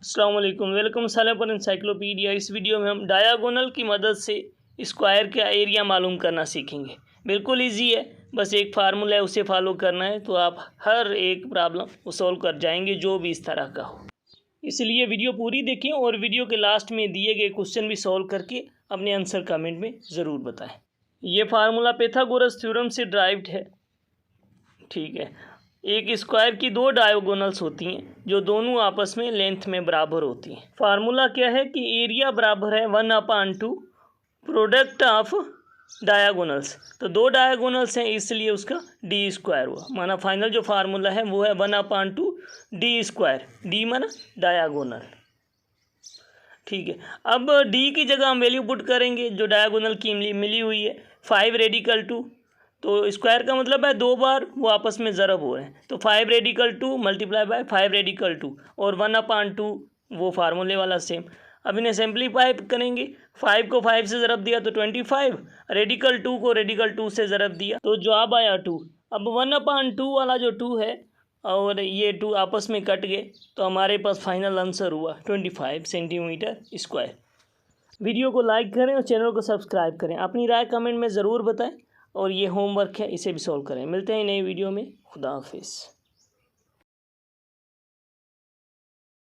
अस्सलाम वालेकुम, वेलकम साले पर इंसाइक्लोपीडिया। इस वीडियो में हम डायगोनल की मदद से स्क्वायर का एरिया मालूम करना सीखेंगे। बिल्कुल इजी है, बस एक फार्मूला है उसे फॉलो करना है तो आप हर एक प्रॉब्लम को सॉल्व कर जाएंगे जो भी इस तरह का हो। इसलिए वीडियो पूरी देखें और वीडियो के लास्ट में दिए गए क्वेश्चन भी सॉल्व करके अपने आंसर कमेंट में ज़रूर बताएं। ये फार्मूला पाइथागोरस थ्योरम से ड्राइव्ड है। ठीक है, एक स्क्वायर की दो डायगोनल्स होती हैं जो दोनों आपस में लेंथ में बराबर होती हैं। फार्मूला क्या है कि एरिया बराबर है 1/2 प्रोडक्ट ऑफ डायगोनल्स। तो दो डायगोनल्स हैं इसलिए उसका डी स्क्वायर हुआ। माना फाइनल जो फार्मूला है वो है 1/2 डी स्क्वायर। डी माना डायगोनल। ठीक है, अब डी की जगह हम वैल्यू पुट करेंगे जो डायगोनल की मिली हुई है 5 रेडिकल 2। तो स्क्वायर का मतलब है दो बार वो आपस में ज़रब हो रहे हैं। तो 5 रेडिकल 2 मल्टीप्लाई बाय 5 रेडिकल 2 और 1/2 वो फार्मूले वाला सेम। अब इन्हें सिंप्लीफाई करेंगे। 5 को 5 से ज़रब दिया तो 25, रेडिकल 2 को रेडिकल 2 से ज़रब दिया तो जवाब आया 2। अब 1/2 वाला जो 2 है और ये 2 आपस में कट गए तो हमारे पास फाइनल आंसर हुआ 25 सेंटीमीटर स्क्वायर। वीडियो को लाइक करें और चैनल को सब्सक्राइब करें। अपनी राय कमेंट में ज़रूर बताएं और ये होमवर्क है इसे भी सॉल्व करें। मिलते हैं नई वीडियो में। खुदा हाफिज़।